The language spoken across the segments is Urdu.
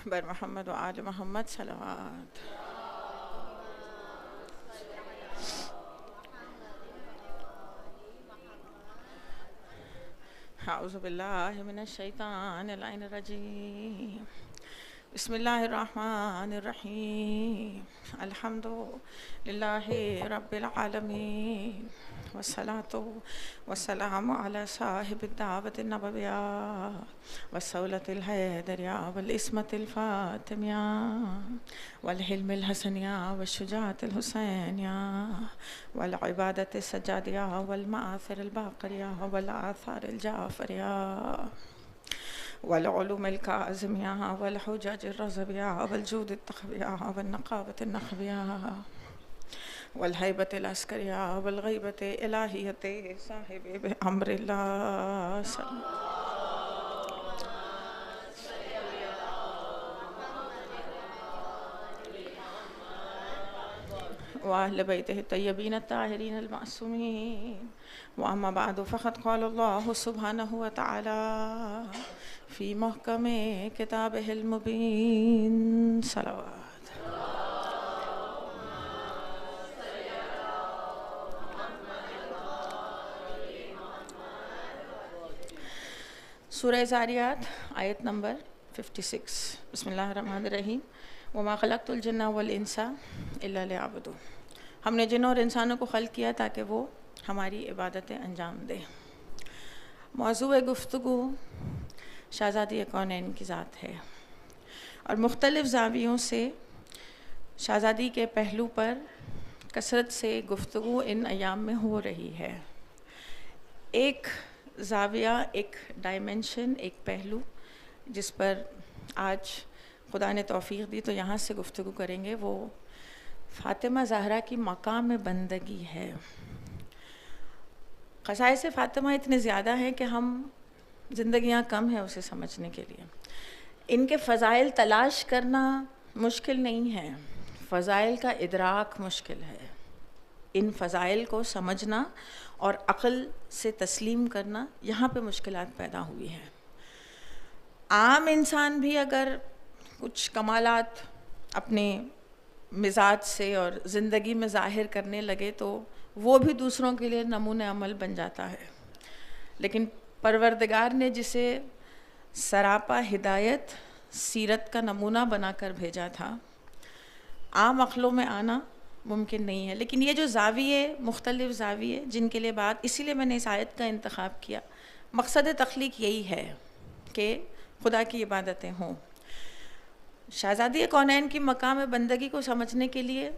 بر محمد و آل محمد صلوات. اعوذ باللہ من الشیطان اللعین الرجیم. بسم اللہ الرحمن الرحیم. الحمد للہ رب العالمین والصلاة والسلام علی صاحب الدعوة النبویہ والصولة الحیدریہ والعصمة الفاطمیہ والحلم الحسنیہ والشجاعة الحسینیہ والعبادة السجادیہ والمآثر الباقریہ والآثار الجعفریہ والعلوم الکاظمیہ والحجج الرضویہ والجود التقویہ والنقاوة النخویہ والہیبۃ العسکریہ والغیبۃ الہیۃ صاحب بامر اللہ صلی وأهل بيته الطيبين الطاهرين المعصومين. وأما بعد فقد قال الله سبحانه وتعالى في محكم كتابه المبين صلوات. سورہ زاریات آیت نمبر 56. بسم اللہ الرحمن الرحیم. وما خلقت الجن والانس الا لیعبدون. ہم نے جن اور انسانوں کو خلق کیا تاکہ وہ ہماری عبادتیں انجام دیں. موضوع گفتگو شہزادی کونین کی ذات ہے اور مختلف زاویوں سے شہزادی کے پہلو پر کثرت سے گفتگو ان ایام میں ہو رہی ہے. ایک زاویہ، ایک ڈائمنشن، ایک پہلو جس پر آج خدا نے توفیق دی تو یہاں سے گفتگو کریں گے، وہ فاطمہ زہرا کی مقام بندگی ہے. خصائص فاطمہ اتنے زیادہ ہیں کہ ہم زندگیاں کم ہیں اسے سمجھنے کے لیے. ان کے فضائل تلاش کرنا مشکل نہیں ہے، فضائل کا ادراک مشکل ہے. ان فضائل کو سمجھنا اور عقل سے تسلیم کرنا، یہاں پہ مشکلات پیدا ہوئی ہیں. عام انسان بھی اگر کچھ کمالات اپنے مزاج سے اور زندگی میں ظاہر کرنے لگے تو وہ بھی دوسروں کے لیے نمونۂ عمل بن جاتا ہے. لیکن پروردگار نے جسے سراپا ہدایت سیرت کا نمونہ بنا کر بھیجا تھا، عام عقلوں میں آنا ممکن نہیں ہے. لیکن یہ جو زاویے، مختلف زاویے جن کے لیے بات، اسی لیے میں نے اس آیت کا انتخاب کیا. مقصد تخلیق یہی ہے کہ خدا کی عبادتیں ہوں. شہزادی کونین کی مقام بندگی کو سمجھنے کے لیے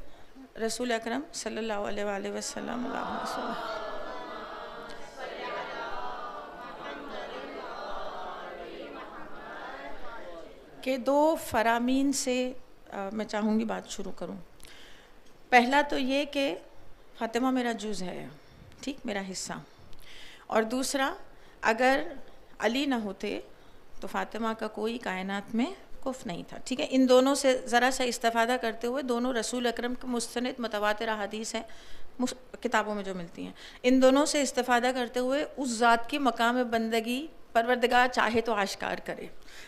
رسول اکرم صلی اللہ علیہ وآلہ وسلم کے دو فرامین سے میں چاہوں گی بات شروع کروں. پہلا تو یہ کہ فاطمہ میرا جز ہے، ٹھیک، میرا حصہ. اور دوسرا، اگر علی نہ ہوتے تو فاطمہ کا کوئی کائنات میں کف نہیں تھا. ٹھیک ہے، ان دونوں سے ذرا سا استفادہ کرتے ہوئے، دونوں رسول اکرم کے مستند متواتر احادیث ہیں کتابوں میں جو ملتی ہیں، ان دونوں سے استفادہ کرتے ہوئے اس ذات کی مقام بندگی پروردگار چاہے تو آشکار کرے،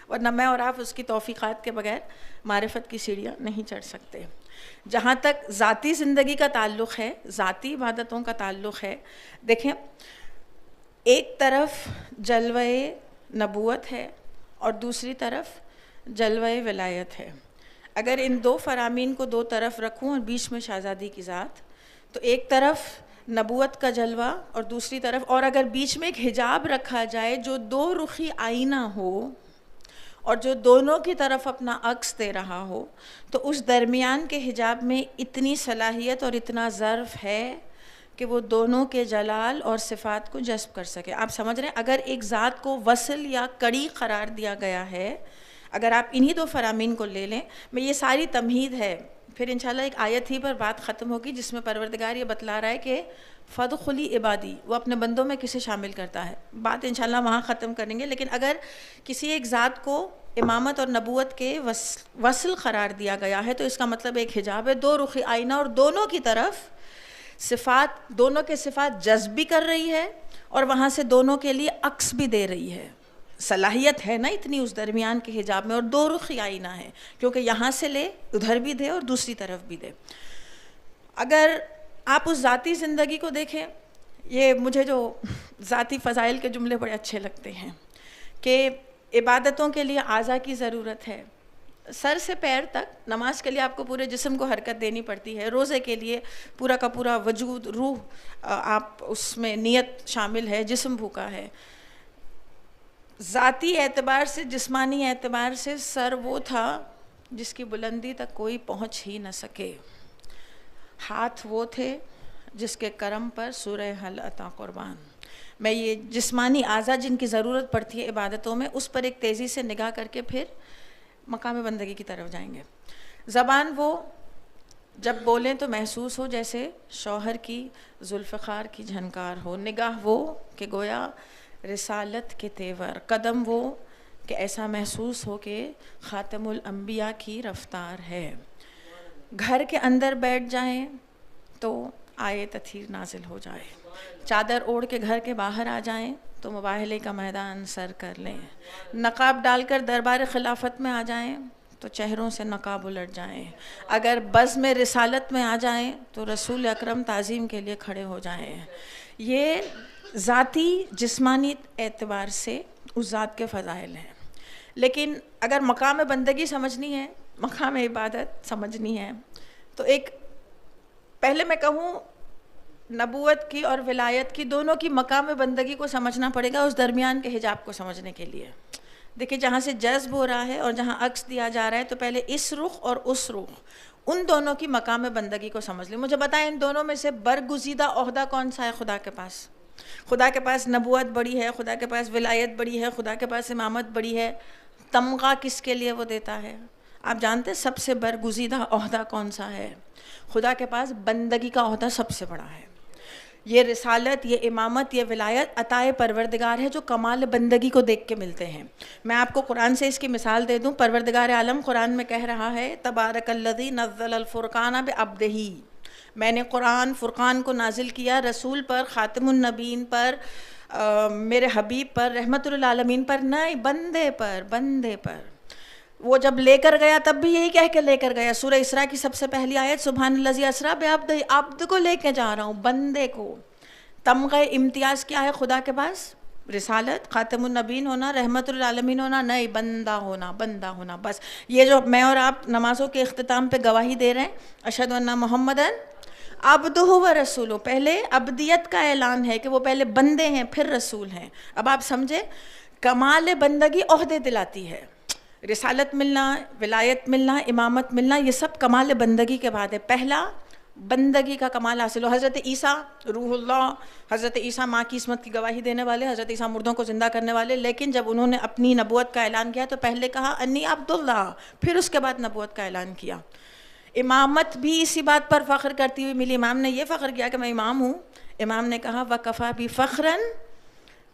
ورنہ میں اور آپ اس کی توفیقات کے بغیر معرفت کی سیڑھیاں نہیں چڑھ سکتے. جہاں تک ذاتی زندگی کا تعلق ہے، ذاتی عبادتوں کا تعلق ہے، دیکھیں، ایک طرف جلوہ نبوت ہے اور دوسری طرف جلوہ ولایت ہے. اگر ان دو فرامین کو دو طرف رکھوں اور بیچ میں شہزادی کی ذات، تو ایک طرف نبوت کا جلوہ اور دوسری طرف، اور اگر بیچ میں ایک حجاب رکھا جائے جو دو رخی آئینہ ہو اور جو دونوں کی طرف اپنا عکس دے رہا ہو، تو اس درمیان کے حجاب میں اتنی صلاحیت اور اتنا ظرف ہے کہ وہ دونوں کے جلال اور صفات کو جذب کر سکے. آپ سمجھ رہے ہیں، اگر ایک ذات کو وصل یا کڑی قرار دیا گیا ہے، اگر آپ انہی دو فرامین کو لے لیں، میں یہ ساری تمہید ہے، پھر انشاءاللہ ایک آیت ہی پر بات ختم ہوگی جس میں پروردگار یہ بتلا رہا ہے کہ فَادْخُلِي عِبَادِي، وہ اپنے بندوں میں کسے شامل کرتا ہے. بات انشاءاللہ وہاں ختم کریں گے. لیکن اگر کسی ایک ذات کو امامت اور نبوت کے وصل قرار دیا گیا ہے تو اس کا مطلب ایک حجاب ہے، دو رخی آئینہ، اور دونوں کی طرف صفات، دونوں کے صفات جذب بھی کر رہی ہے اور وہاں سے دونوں کے لیے عکس بھی دے رہی ہے. صلاحیت ہے نا اتنی اس درمیان کے حجاب میں، اور دو رخی آئینہ ہے، کیونکہ یہاں سے لے ادھر بھی دے اور دوسری طرف بھی دے۔ اگر آپ اس ذاتی زندگی کو دیکھیں، یہ مجھے جو ذاتی فضائل کے جملے بڑے اچھے لگتے ہیں کہ عبادتوں کے لیے اعضاء کی ضرورت ہے، سر سے پیر تک۔ نماز کے لیے آپ کو پورے جسم کو حرکت دینی پڑتی ہے، روزے کے لیے پورا کا پورا وجود، روح، آپ اس میں نیت شامل ہے، جسم بھوکا ہے۔ ذاتی اعتبار سے، جسمانی اعتبار سے سر وہ تھا جس کی بلندی تک کوئی پہنچ ہی نہ سکے، ہاتھ وہ تھے جس کے کرم پر سورہ حل عطا قربان۔ میں یہ جسمانی اعضاء جن کی ضرورت پڑتی ہے عبادتوں میں، اس پر ایک تیزی سے نگاہ کر کے پھر مقام بندگی کی طرف جائیں گے۔ زبان وہ جب بولیں تو محسوس ہو جیسے شوہر کی ذوالفقار کی جھنکار ہو، نگاہ وہ کہ گویا رسالت کے تیور، قدم وہ کہ ایسا محسوس ہو کہ خاتم الانبیاء کی رفتار ہے۔ گھر کے اندر بیٹھ جائیں تو آئے تطہیر نازل ہو جائے، چادر اوڑھ کے گھر کے باہر آ جائیں تو مباہلے کا میدان سر کر لیں، نقاب ڈال کر دربار خلافت میں آ جائیں تو چہروں سے نقاب الٹ جائیں، اگر بزم رسالت میں آ جائیں تو رسول اکرم تعظیم کے لیے کھڑے ہو جائیں۔ یہ ذاتی جسمانی اعتبار سے اس ذات کے فضائل ہیں، لیکن اگر مقام بندگی سمجھنی ہے، مقام عبادت سمجھنی ہے، تو ایک پہلے میں کہوں نبوت کی اور ولایت کی، دونوں کی مقام بندگی کو سمجھنا پڑے گا اس درمیان کے حجاب کو سمجھنے کے لیے۔ دیکھیں جہاں سے جذب ہو رہا ہے اور جہاں عکس دیا جا رہا ہے، تو پہلے اس رخ اور اس رخ، ان دونوں کی مقام بندگی کو سمجھ لیں۔ مجھے بتائیں ان دونوں میں سے برگزیدہ عہدہ کون سا ہے خدا کے پاس؟ خدا کے پاس نبوت بڑی ہے، خدا کے پاس ولایت بڑی ہے، خدا کے پاس امامت بڑی ہے، تمغہ کس کے لیے وہ دیتا ہے؟ آپ جانتے ہیں سب سے برگزیدہ عہدہ کون سا ہے؟ خدا کے پاس بندگی کا عہدہ سب سے بڑا ہے۔ یہ رسالت، یہ امامت، یہ ولایت عطائے پروردگار ہے جو کمال بندگی کو دیکھ کے ملتے ہیں۔ میں آپ کو قرآن سے اس کی مثال دے دوں۔ پروردگار عالم قرآن میں کہہ رہا ہے تبارک الذی نزل الفرقان بعبدہ، میں نے قرآن فرقان کو نازل کیا رسول پر، خاتم النبیین پر، میرے حبیب پر، رحمت للعالمین پر، نہیں بندے پر، بندے پر۔ وہ جب لے کر گیا تب بھی یہی کہہ کے لے کر گیا۔ سورہ اسراء کی سب سے پہلی آیت سبحان الذی اسریٰ بعبدہ، عبد کو لے کے جا رہا ہوں، بندے کو۔ تمغہ امتیاز کیا ہے خدا کے پاس؟ رسالت، خاتم النبیین ہونا، رحمت للعالمین ہونا، نہیں بندہ ہونا، بندہ ہونا۔ بس یہ جو میں اور آپ نمازوں کے اختتام پہ گواہی دے رہے ہیں، اشہد ان محمدن عبدہ و رسولہ، پہلے عبدیت کا اعلان ہے کہ وہ پہلے بندے ہیں پھر رسول ہیں۔ اب آپ سمجھے کمال بندگی عہدے دلاتی ہے، رسالت ملنا، ولایت ملنا، امامت ملنا، یہ سب کمال بندگی کے بعد ہے۔ پہلا بندگی کا کمال حاصل ہو۔ حضرت عیسیٰ روح اللہ، حضرت عیسیٰ ماں کی عصمت کی گواہی دینے والے، حضرت عیسیٰ مردوں کو زندہ کرنے والے، لیکن جب انہوں نے اپنی نبوت کا اعلان کیا تو پہلے کہا انی عبداللہ، پھر اس کے بعد نبوت کا اعلان کیا۔ امامت بھی اسی بات پر فخر کرتی ہوئی ملی۔ امام نے یہ فخر کیا کہ میں امام ہوں، امام نے کہا وَكَفَى بِي فَخْرًا،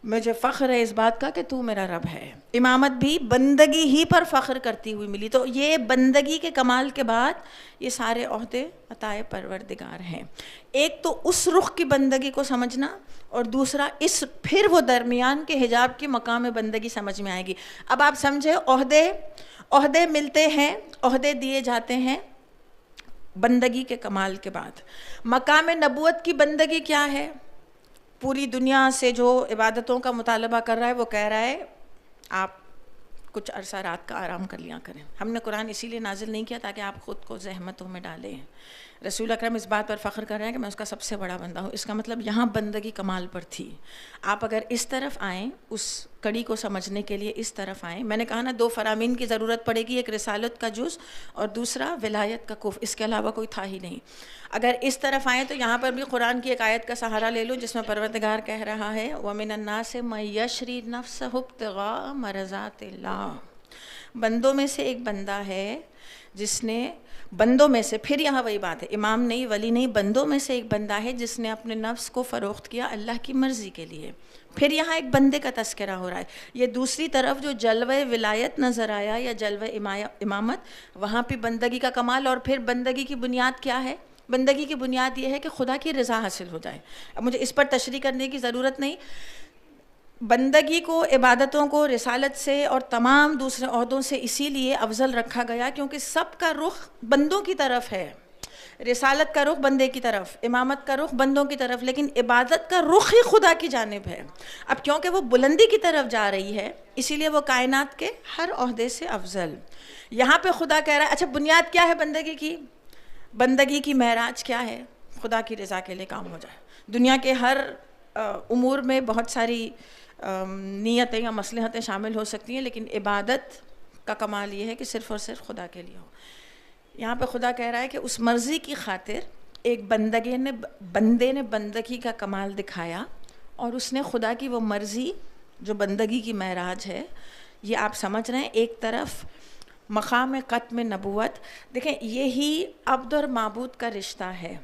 مجھے فخر ہے اس بات کا کہ تو میرا رب ہے۔ امامت بھی بندگی ہی پر فخر کرتی ہوئی ملی۔ تو یہ بندگی کے کمال کے بعد یہ سارے عہدے عطائے پروردگار ہیں۔ ایک تو اس رخ کی بندگی کو سمجھنا، اور دوسرا اس پھر وہ درمیان کے حجاب کی مقام بندگی سمجھ میں آئے گی۔ اب آپ سمجھے عہدے ملتے ہیں، عہدے دیے جاتے ہیں بندگی کے کمال کے بعد۔ مقام نبوت کی بندگی کیا ہے؟ پوری دنیا سے جو عبادتوں کا مطالبہ کر رہا ہے وہ کہہ رہا ہے آپ کچھ عرصہ رات کا آرام کر لیا کریں۔ ہم نے قرآن اسی لیے نازل نہیں کیا تاکہ آپ خود کو زحمتوں میں ڈالیں۔ رسول اکرم اس بات پر فخر کر رہے ہیں کہ میں اس کا سب سے بڑا بندہ ہوں۔ اس کا مطلب یہاں بندگی کمال پر تھی۔ آپ اگر اس طرف آئیں، اس کڑی کو سمجھنے کے لیے اس طرف آئیں، میں نے کہا نا دو فرامین کی ضرورت پڑے گی، ایک رسالت کا جز اور دوسرا ولایت کا کف، اس کے علاوہ کوئی تھا ہی نہیں۔ اگر اس طرف آئیں تو یہاں پر بھی قرآن کی ایک آیت کا سہارا لے لوں جس میں پروردگار کہہ رہا ہے وَمِنَ النَّاسِ مَن يَشْرِي نَفْسَهُ ابْتِغَاءَ مَرْضَاتِ اللَّهِ، بندوں میں سے ایک بندہ ہے جس نے، بندوں میں سے، پھر یہاں وہی بات ہے، امام نہیں، ولی نہیں، بندوں میں سے ایک بندہ ہے جس نے اپنے نفس کو فروخت کیا اللہ کی مرضی کے لیے۔ پھر یہاں ایک بندے کا تذکرہ ہو رہا ہے۔ یہ دوسری طرف جو جلوہ ولایت نظر آیا یا جلوہ امامت، وہاں پہ بندگی کا کمال، اور پھر بندگی کی بنیاد کیا ہے؟ بندگی کی بنیاد یہ ہے کہ خدا کی رضا حاصل ہو جائے۔ اب مجھے اس پر تشریح کرنے کی ضرورت نہیں، بندگی کو، عبادتوں کو رسالت سے اور تمام دوسرے عہدوں سے اسی لیے افضل رکھا گیا کیونکہ سب کا رخ بندوں کی طرف ہے. رسالت کا رخ بندے کی طرف، امامت کا رخ بندوں کی طرف، لیکن عبادت کا رخ ہی خدا کی جانب ہے. اب کیونکہ وہ بلندی کی طرف جا رہی ہے اسی لیے وہ کائنات کے ہر عہدے سے افضل. یہاں پہ خدا کہہ رہا ہے اچھا بنیاد کیا ہے بندگی کی؟ بندگی کی معراج کیا ہے؟ خدا کی رضا کے لیے کام ہو جائے. دنیا کے ہر امور میں بہت ساری نیتیں یا مصلحتیں شامل ہو سکتی ہیں، لیکن عبادت کا کمال یہ ہے کہ صرف اور صرف خدا کے لیے ہو. یہاں پہ خدا کہہ رہا ہے کہ اس مرضی کی خاطر ایک بندے نے بندگی کا کمال دکھایا، اور اس نے خدا کی وہ مرضی جو بندگی کی معراج ہے، یہ آپ سمجھ رہے ہیں ایک طرف مقام ختم نبوت. دیکھیں یہی عبد اور معبود کا رشتہ ہے.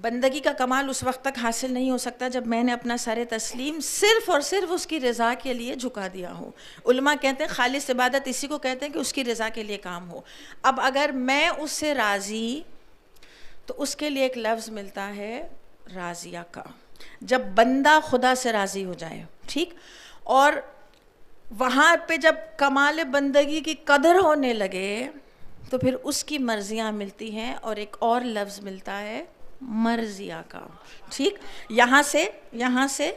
بندگی کا کمال اس وقت تک حاصل نہیں ہو سکتا جب میں نے اپنا سر تسلیم صرف اور صرف اس کی رضا کے لیے جھکا دیا ہو. علماء کہتے ہیں خالص عبادت اسی کو کہتے ہیں کہ اس کی رضا کے لیے کام ہو. اب اگر میں اس سے راضی تو اس کے لیے ایک لفظ ملتا ہے راضیہ کا، جب بندہ خدا سے راضی ہو جائے، ٹھیک، اور وہاں پہ جب کمال بندگی کی قدر ہونے لگے تو پھر اس کی مرضیاں ملتی ہیں، اور ایک اور لفظ ملتا ہے مرضیہ کا. ٹھیک، یہاں سے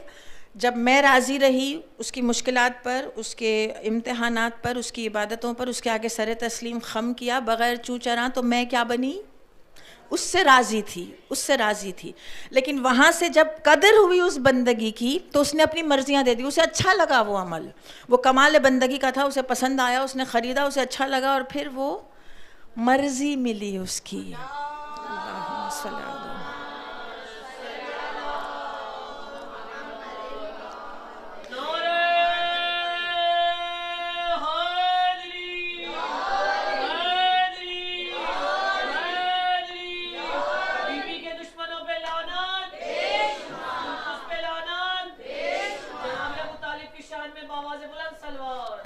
جب میں راضی رہی اس کی مشکلات پر، اس کے امتحانات پر، اس کی عبادتوں پر، اس کے آگے سر تسلیم خم کیا بغیر چوں چراں، تو میں کیا بنی؟ اس سے راضی تھی. لیکن وہاں سے جب قدر ہوئی اس بندگی کی تو اس نے اپنی مرضیاں دے دی. اسے اچھا لگا وہ عمل، وہ کمال بندگی کا تھا، اسے پسند آیا، اس نے خریدا، اسے اچھا لگا، اور پھر وہ مرضی ملی اس کی. اللہم صلی اللہ علیہ.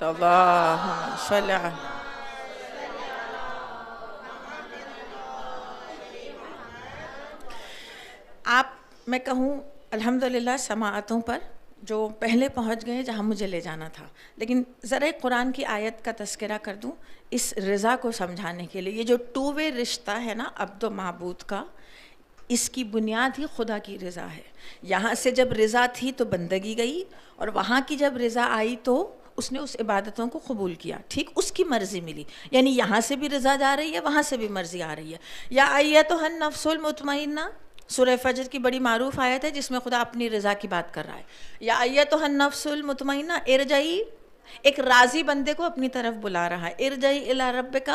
اللہم صلی اللہ. آپ میں کہوں الحمدللہ سماعتوں پر جو پہلے پہنچ گئے جہاں مجھے لے جانا تھا، لیکن ذرا قرآن کی آیت کا تذکرہ کر دوں اس رضا کو سمجھانے کے لیے. یہ جو ٹو وے رشتہ ہے نا عبد و معبود کا، اس کی بنیاد ہی خدا کی رضا ہے. یہاں سے جب رضا تھی تو بندگی گئی، اور وہاں کی جب رضا آئی تو اس نے اس عبادتوں کو قبول کیا. ٹھیک، اس کی مرضی ملی، یعنی یہاں سے بھی رضا جا رہی ہے، وہاں سے بھی مرضی آ رہی ہے. یا ایتھا النفس المطمئنہ، سورہ فجر کی بڑی معروف آیت ہے جس میں خدا اپنی رضا کی بات کر رہا ہے. یا ایتھا النفس المطمئنہ ارجعی، ایک راضی بندے کو اپنی طرف بلا رہا ہے. ارجعی الی ربک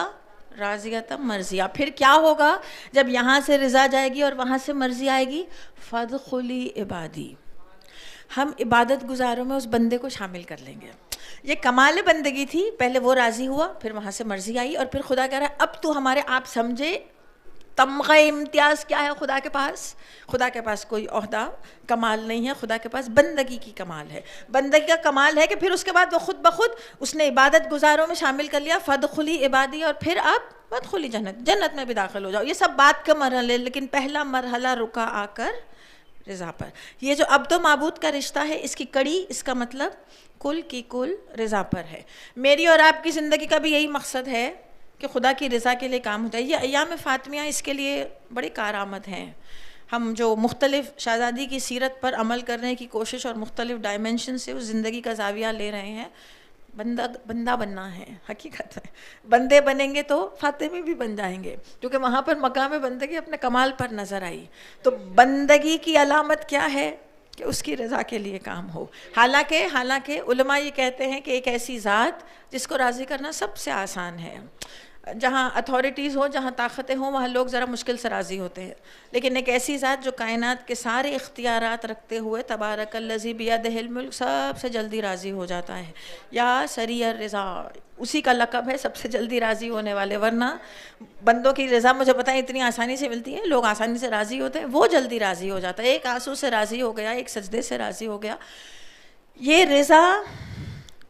راضیۃ مرضیہ. پھر کیا ہوگا جب یہاں سے رضا جائے گی اور وہاں سے مرضی آئے گی؟ فادخلی عبادی، ہم عبادت گزاروں میں اس بندے کو شامل کر لیں گے. یہ کمال بندگی تھی، پہلے وہ راضی ہوا، پھر وہاں سے مرضی آئی، اور پھر خدا کہہ رہا ہے اب تو ہمارے، آپ سمجھے تمغہ امتیاز کیا ہے خدا کے پاس. خدا کے پاس کوئی عہدہ کمال نہیں ہے، خدا کے پاس بندگی کی کمال ہے. بندگی کا کمال ہے کہ پھر اس کے بعد وہ خود بخود اس نے عبادت گزاروں میں شامل کر لیا. فادخلی عبادی، اور پھر آپ فادخلی جنت میں بھی داخل ہو جاؤ. یہ سب بات کا مرحلہ، لیکن پہلا مرحلہ رکا آ کر رضا پر. یہ جو عبد و معبود کا رشتہ ہے، اس کی کڑی، اس کا مطلب کل کی کل رضا پر ہے. میری اور آپ کی زندگی کا بھی یہی مقصد ہے کہ خدا کی رضا کے لیے کام ہوتا ہے. یہ ایام فاطمیہ اس کے لیے بڑی کارآمد ہیں. ہم جو مختلف شہزادی کی سیرت پر عمل کرنے کی کوشش اور مختلف ڈائمنشن سے اس زندگی کا زاویہ لے رہے ہیں. بندہ بننا ہے، حقیقت ہے. بندے بنیں گے تو فاطمی بھی بن جائیں گے، کیونکہ وہاں پر مقام بندگی اپنے کمال پر نظر آئی. تو بندگی کی علامت کیا ہے؟ کہ اس کی رضا کے لیے کام ہو. حالانکہ علماء یہ کہتے ہیں کہ ایک ایسی ذات جس کو راضی کرنا سب سے آسان ہے. جہاں اتھارٹیز ہوں، جہاں طاقتیں ہوں، وہاں لوگ ذرا مشکل سے راضی ہوتے ہیں. لیکن ایک ایسی ذات جو کائنات کے سارے اختیارات رکھتے ہوئے تبارک الذی بیدہ الملک سب سے جلدی راضی ہو جاتا ہے. یا سریع الرضا، اسی کا لقب ہے سب سے جلدی راضی ہونے والے. ورنہ بندوں کی رضا مجھے پتہ ہے اتنی آسانی سے ملتی ہے، لوگ آسانی سے راضی ہوتے ہیں، وہ جلدی راضی ہو جاتا ہے. ایک آنسو سے راضی ہو گیا، ایک سجدے سے راضی ہو گیا. یہ رضا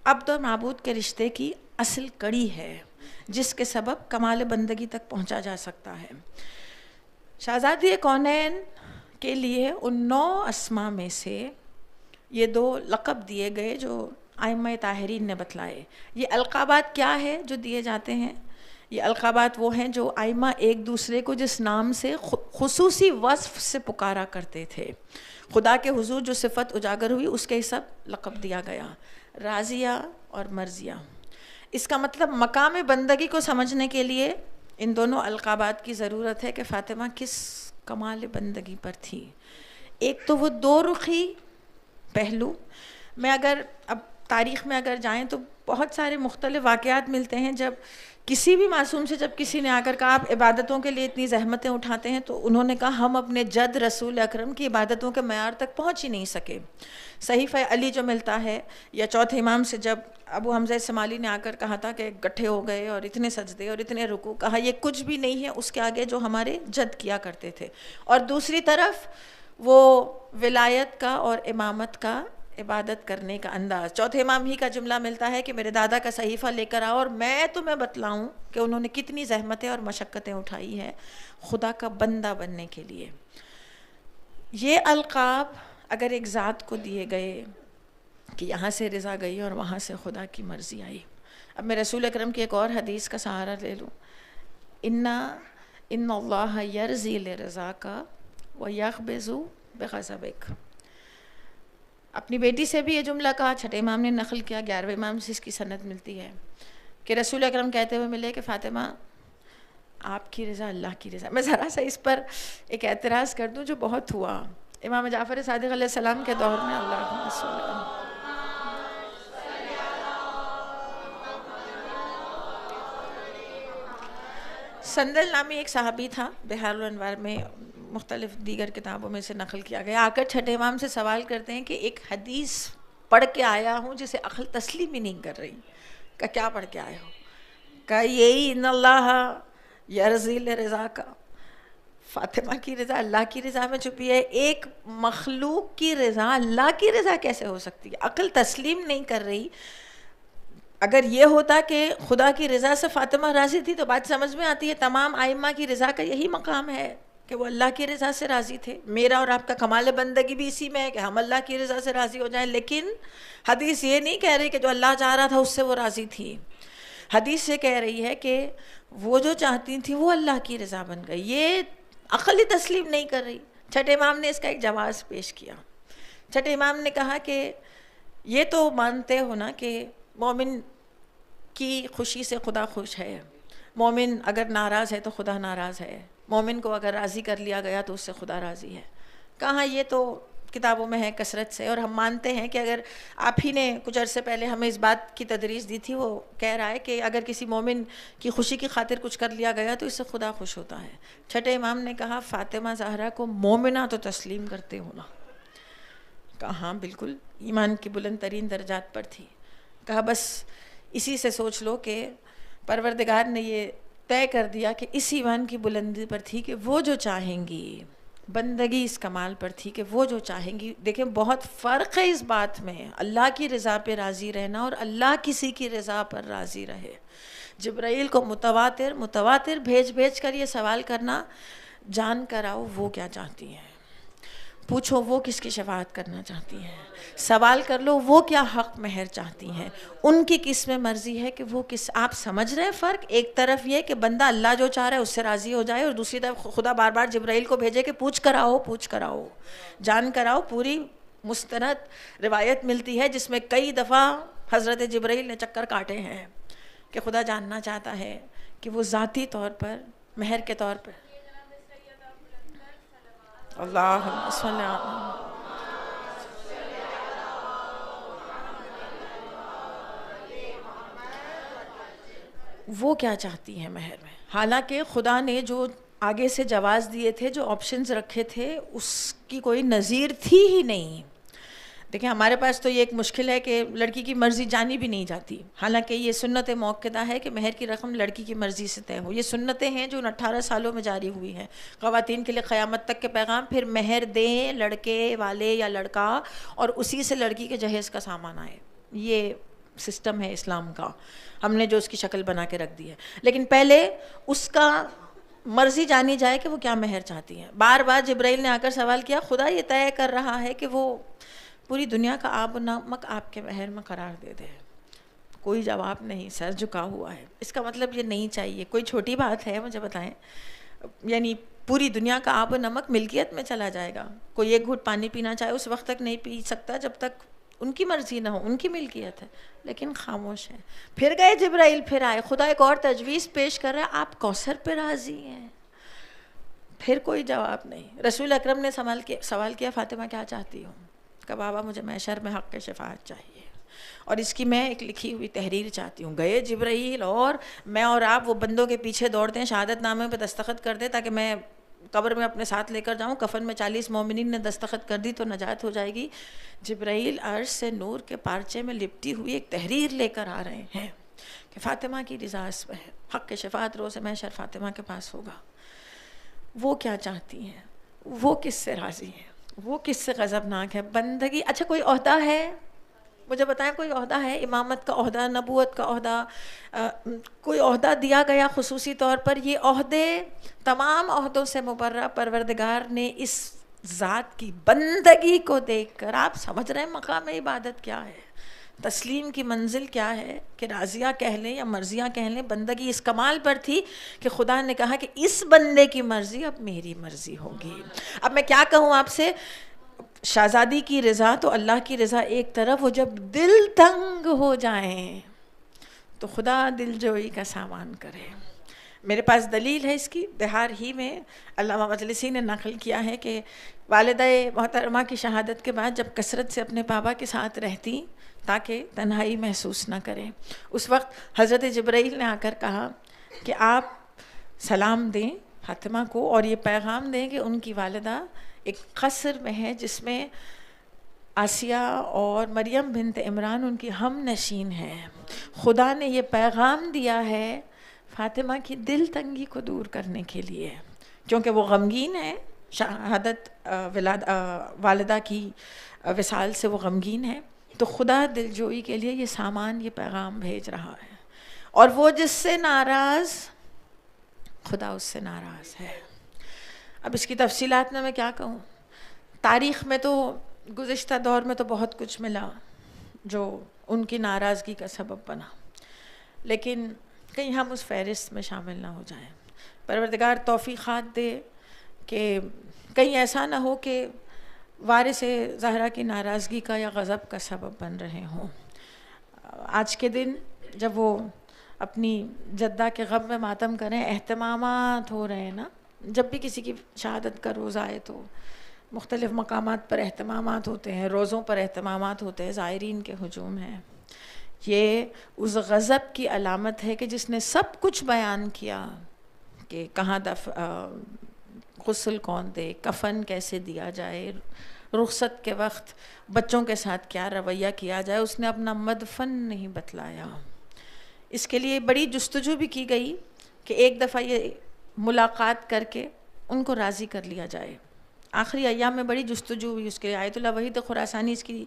عبد و معبود کے رشتے کی اصل کڑی ہے جس کے سبب کمال بندگی تک پہنچا جا سکتا ہے. شہزادی کونین کے لیے ان 9 اسما میں سے یہ 2 لقب دیے گئے جو ائمہ طاہرین نے بتلائے۔ یہ القابات کیا ہے جو دیے جاتے ہیں؟ یہ القابات وہ ہیں جو ائمہ ایک دوسرے کو جس نام سے خصوصی وصف سے پکارا کرتے تھے، خدا کے حضور جو صفت اجاگر ہوئی اس کے سب لقب دیا گیا، راضیہ اور مرضیہ۔ اس کا مطلب مقام بندگی کو سمجھنے کے لیے ان دونوں القابات کی ضرورت ہے کہ فاطمہ کس کمال بندگی پر تھی۔ ایک تو وہ 2 رخی پہلو، میں اگر اب تاریخ میں اگر جائیں تو بہت سارے مختلف واقعات ملتے ہیں جب کسی بھی معصوم سے جب کسی نے آ کر کہا آپ عبادتوں کے لیے اتنی زحمتیں اٹھاتے ہیں، تو انہوں نے کہا ہم اپنے جد رسول اکرم کی عبادتوں کے معیار تک پہنچ ہی نہیں سکے۔ صحیفہ علی جو ملتا ہے، یا چوتھے امام سے جب ابو حمزہ سمالی نے آ کر کہا تھا کہ گٹھے ہو گئے اور اتنے سجدے اور اتنے رکوع، کہا یہ کچھ بھی نہیں ہے اس کے آگے جو ہمارے جد کیا کرتے تھے۔ اور دوسری طرف وہ ولایت کا اور امامت کا عبادت کرنے کا انداز، چوتھے امام ہی کا جملہ ملتا ہے کہ میرے دادا کا صحیفہ لے کر آؤ اور میں تمہیں بتلاؤں کہ انہوں نے کتنی زحمتیں اور مشقتیں اٹھائی ہیں خدا کا بندہ بننے کے لیے۔ یہ القاب اگر ایک ذات کو دیے گئے کہ یہاں سے رضا گئی اور وہاں سے خدا کی مرضی آئی۔ اب میں رسول اکرم کی ایک اور حدیث کا سہارا لے لوں، ان اللہ یرضی لرضاک ویغبض بغضبک۔ اپنی بیٹی سے بھی یہ جملہ کہا، چھٹے امام نے نقل کیا، 11ویں امام سے اس کی سند ملتی ہے کہ رسول اکرم کہتے ہوئے ملے کہ فاطمہ آپ کی رضا اللہ کی رضا۔ میں ذرا سا اس پر ایک اعتراض کر دوں جو بہت ہوا امام جعفر صادق علیہ السلام کے دور میں۔ اللہم صل علی سندل نامی ایک صحابی تھا، بحار الانوار میں مختلف دیگر کتابوں میں سے نقل کیا گیا، آ کر چھٹے امام سے سوال کرتے ہیں کہ ایک حدیث پڑھ کے آیا ہوں جسے عقل تسلیم ہی نہیں کر رہی۔ کہ کیا پڑھ کے آئے ہو؟ کہ یہی ان اللہ یرضی لرضاک، فاطمہ کی رضا اللہ کی رضا میں چھپی ہے، ایک مخلوق کی رضا اللہ کی رضا کیسے ہو سکتی ہے؟ عقل تسلیم نہیں کر رہی۔ اگر یہ ہوتا کہ خدا کی رضا سے فاطمہ راضی تھی تو بات سمجھ میں آتی ہے، تمام ائمہ کی رضا کا یہی مقام ہے کہ وہ اللہ کی رضا سے راضی تھے۔ میرا اور آپ کا کمال بندگی بھی اسی میں ہے کہ ہم اللہ کی رضا سے راضی ہو جائیں، لیکن حدیث یہ نہیں کہہ رہی کہ جو اللہ چاہ رہا تھا اس سے وہ راضی تھی۔ حدیث یہ کہہ رہی ہے کہ وہ جو چاہتی تھی وہ اللہ کی رضا بن گئی، یہ عقل ہی تسلیم نہیں کر رہی۔ چھٹے امام نے اس کا ایک جواز پیش کیا۔ چھٹے امام نے کہا کہ یہ تو مانتے ہو نا کہ مومن کی خوشی سے خدا خوش ہے، مومن اگر ناراض ہے تو خدا ناراض ہے، مومن کو اگر راضی کر لیا گیا تو اس سے خدا راضی ہے۔ کہاں یہ تو کتابوں میں ہے کثرت سے، اور ہم مانتے ہیں کہ اگر آپ ہی نے کچھ عرصے پہلے ہمیں اس بات کی تدریس دی تھی، وہ کہہ رہا ہے کہ اگر کسی مومن کی خوشی کی خاطر کچھ کر لیا گیا تو اس سے خدا خوش ہوتا ہے۔ چھٹے امام نے کہا فاطمہ زہرا کو مومنہ تو تسلیم کرتے ہو نا؟ کہا ہاں بالکل، ایمان کی بلند ترین درجات پر تھی۔ کہا بس اسی سے سوچ لو کہ پروردگار نے یہ طے کر دیا کہ اس ایمان کی بلندی پر تھی کہ وہ جو چاہیں گی، بندگی اس کمال پر تھی کہ وہ جو چاہیں گی۔ دیکھیں بہت فرق ہے اس بات میں، اللہ کی رضا پہ راضی رہنا اور اللہ کسی کی رضا پر راضی رہے۔ جبرائیل کو متواتر بھیج کر یہ سوال کرنا، جان کر آؤ وہ کیا چاہتی ہیں، پوچھو وہ کس کی شفاعت کرنا چاہتی ہیں، سوال کر لو وہ کیا حق مہر چاہتی ہیں، ان کی کس میں مرضی ہے کہ وہ کس۔ آپ سمجھ رہے ہیں فرق؟ ایک طرف یہ کہ بندہ اللہ جو چاہ رہا ہے اس سے راضی ہو جائے، اور دوسری طرف خدا بار بار جبرائیل کو بھیجے کہ پوچھ کر آؤ، جان کر آؤ۔ پوری مستند روایت ملتی ہے جس میں کئی دفعہ حضرت جبرائیل نے چکر کاٹے ہیں کہ خدا جاننا چاہتا ہے کہ وہ ذاتی طور پر مہر کے طور پر۔ اللہم صل علی وہ کیا چاہتی ہیں مہر میں، حالانکہ خدا نے جو آگے سے جواز دیے تھے، جو آپشنز رکھے تھے، اس کی کوئی نظیر تھی ہی نہیں۔ دیکھیں ہمارے پاس تو یہ ایک مشکل ہے کہ لڑکی کی مرضی جانی بھی نہیں جاتی، حالانکہ یہ سنت موقدہ ہے کہ مہر کی رقم لڑکی کی مرضی سے طے ہو۔ یہ سنتیں ہیں جو ان 18 سالوں میں جاری ہوئی ہیں خواتین کے لیے قیامت تک کے پیغام۔ پھر مہر دیں لڑکے والے یا لڑکا، اور اسی سے لڑکی کے جہیز کا سامان آئے، یہ سسٹم ہے اسلام کا، ہم نے جو اس کی شکل بنا کے رکھ دی ہے۔ لیکن پہلے اس کا مرضی جانی جائے کہ وہ کیا مہر چاہتی ہیں۔ بار بار جبرائیل نے آ کر سوال کیا، خدا یہ طے کر رہا ہے کہ وہ پوری دنیا کا آب و نمک آپ کے مہر میں قرار دے دے. کوئی جواب نہیں, سر جھکا ہوا ہے. اس کا مطلب یہ نہیں چاہیے. کوئی چھوٹی بات ہے مجھے بتائیں, یعنی پوری دنیا کا آب و نمک ملکیت میں چلا جائے گا. کوئی ایک گھوٹ پانی پینا چاہے اس وقت تک نہیں پی سکتا جب تک ان کی مرضی نہ ہو, ان کی ملکیت ہے, لیکن خاموش ہے. پھر گئے جبرائیل, پھر آئے, خدا ایک اور تجویز پیش کر رہا ہے, آپ کوثر پہ راضی ہیں. پھر کوئی جواب نہیں. رسول اکرم نے سوال کیا فاطمہ کیا چاہتی ہوں؟ کہ بابا مجھے محشر میں حق کے شفاعت چاہیے, اور اس کی میں ایک لکھی ہوئی تحریر چاہتی ہوں. گئے جبرائیل, اور میں اور آپ وہ بندوں کے پیچھے دوڑتے ہیں, شہادت نامے پہ دستخط کر دیں تاکہ میں قبر میں اپنے ساتھ لے کر جاؤں. کفن میں 40 مومنین نے دستخط کر دی تو نجات ہو جائے گی. جبرائیل عرش سے نور کے پارچے میں لپٹی ہوئی ایک تحریر لے کر آ رہے ہیں کہ فاطمہ کی رضا اس میں ہے, حق کے شفاعت روز محشر فاطمہ کے پاس ہوگا. وہ کیا چاہتی ہیں, وہ کس سے راضی ہیں, وہ کس سے غضبناک ہے؟ بندگی. اچھا کوئی عہدہ ہے مجھے بتائیں, کوئی عہدہ ہے؟ امامت کا عہدہ, نبوت کا عہدہ, کوئی عہدہ دیا گیا خصوصی طور پر؟ یہ عہدے تمام عہدوں سے مبرہ پروردگار نے اس ذات کی بندگی کو دیکھ کر, آپ سمجھ رہے ہیں مقام عبادت کیا ہے, تسلیم کی منزل کیا ہے, کہ راضیہ کہہ لیں یا مرضیہ کہہ لیں, بندگی اس کمال پر تھی کہ خدا نے کہا کہ اس بندے کی مرضی اب میری مرضی ہوگی. اب میں کیا کہوں آپ سے, شہزادی کی رضا تو اللہ کی رضا ایک طرف, وہ جب دل تنگ ہو جائیں تو خدا دل جوئی کا سامان کرے. میرے پاس دلیل ہے اس کی. بہار ہی میں علامہ مجلسی نے نقل کیا ہے کہ والدہ محترمہ کی شہادت کے بعد جب کثرت سے اپنے بابا کے ساتھ رہتی تاکہ تنہائی محسوس نہ کریں, اس وقت حضرت جبرائیل نے آ کر کہا کہ آپ سلام دیں فاطمہ کو, اور یہ پیغام دیں کہ ان کی والدہ ایک قصر میں ہے جس میں آسیہ اور مریم بنت عمران ان کی ہم نشین ہیں. خدا نے یہ پیغام دیا ہے فاطمہ کی دل تنگی کو دور کرنے کے لیے, کیونکہ وہ غمگین ہے, شہادت والدہ کی وصال سے وہ غمگین ہے, تو خدا دل جوئی کے لیے یہ سامان, یہ پیغام بھیج رہا ہے. اور وہ جس سے ناراض, خدا اس سے ناراض ہے. اب اس کی تفصیلات میں کیا کہوں. تاریخ میں تو گزشتہ دور میں تو بہت کچھ ملا جو ان کی ناراضگی کا سبب بنا, لیکن کہیں ہم اس فہرست میں شامل نہ ہو جائیں. پروردگار توفیقات دے کہ کہیں ایسا نہ ہو کہ وارث زہرا کی ناراضگی کا یا غضب کا سبب بن رہے ہوں. آج کے دن جب وہ اپنی جدہ کے غم میں ماتم کریں, اہتمامات ہو رہے ہیں نا, جب بھی کسی کی شہادت کا روز آئے تو مختلف مقامات پر اہتمامات ہوتے ہیں, روزوں پر اہتمامات ہوتے ہیں, زائرین کے ہجوم ہیں. یہ اس غضب کی علامت ہے کہ جس نے سب کچھ بیان کیا کہ کہاں غسل کون دے, کفن کیسے دیا جائے, رخصت کے وقت بچوں کے ساتھ کیا رویہ کیا جائے, اس نے اپنا مدفن نہیں بتلایا. اس کے لیے بڑی جستجو بھی کی گئی کہ ایک دفعہ یہ ملاقات کر کے ان کو راضی کر لیا جائے. آخری ایام میں بڑی جستجو ہوئی اس کے. آیت اللہ وحید خراسانی اس کی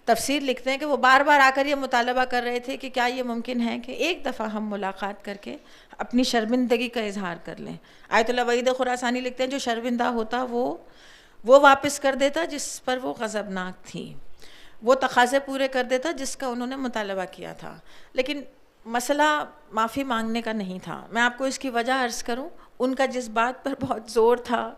تفسیر لکھتے ہیں کہ وہ بار بار آ کر یہ مطالبہ کر رہے تھے کہ کیا یہ ممکن ہے کہ ایک دفعہ ہم ملاقات کر کے اپنی شرمندگی کا اظہار کر لیں. آیت اللہ وحید خراسانی لکھتے ہیں جو شرمندہ ہوتا وہ واپس کر دیتا جس پر وہ غضبناک تھی, وہ تقاضے پورے کر دیتا جس کا انہوں نے مطالبہ کیا تھا. لیکن مسئلہ معافی مانگنے کا نہیں تھا. میں آپ کو اس کی وجہ عرض کروں, ان کا جس بات پر بہت زور تھا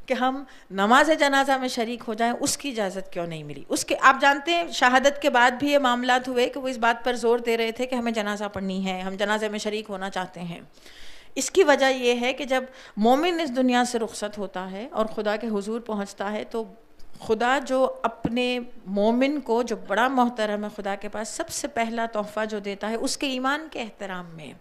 کہ ہم نماز جنازہ میں شریک ہو جائیں, اس کی اجازت کیوں نہیں ملی. اس کے آپ جانتے ہیں شہادت کے بعد بھی یہ معاملات ہوئے کہ وہ اس بات پر زور دے رہے تھے کہ ہمیں جنازہ پڑھنی ہے, ہم جنازے میں شریک ہونا چاہتے ہیں. اس کی وجہ یہ ہے کہ جب مومن اس دنیا سے رخصت ہوتا ہے اور خدا کے حضور پہنچتا ہے تو خدا جو اپنے مومن کو, جو بڑا محترم ہے خدا کے پاس, سب سے پہلا تحفہ جو دیتا ہے اس کے ایمان کے احترام میں,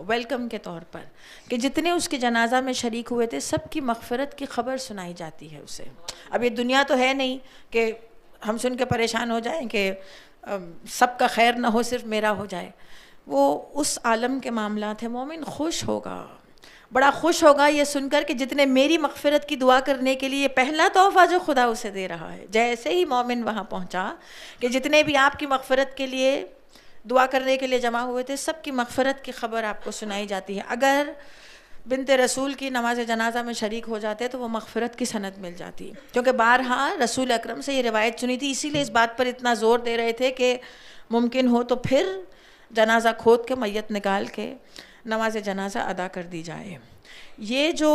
ویلکم کے طور پر, کہ جتنے اس کے جنازہ میں شریک ہوئے تھے سب کی مغفرت کی خبر سنائی جاتی ہے اسے. اب یہ دنیا تو ہے نہیں کہ ہم سن کے پریشان ہو جائیں کہ سب کا خیر نہ ہو صرف میرا ہو جائے. وہ اس عالم کے معاملات ہیں. مومن خوش ہوگا, بڑا خوش ہوگا یہ سن کر کہ جتنے میری مغفرت کی دعا کرنے کے لیے پہلا تحفہ جو خدا اسے دے رہا ہے. جیسے ہی مومن وہاں پہنچا کہ جتنے بھی آپ کی مغفرت کے لیے دعا کرنے کے لیے جمع ہوئے تھے سب کی مغفرت کی خبر آپ کو سنائی جاتی ہے. اگر بنت رسول کی نماز جنازہ میں شریک ہو جاتے تو وہ مغفرت کی سند مل جاتی، کیونکہ بارہا رسول اکرم سے یہ روایت سنی تھی، اسی لیے اس بات پر اتنا زور دے رہے تھے کہ ممکن ہو تو پھر جنازہ کھود کے میت نکال کے نماز جنازہ ادا کر دی جائے۔ یہ جو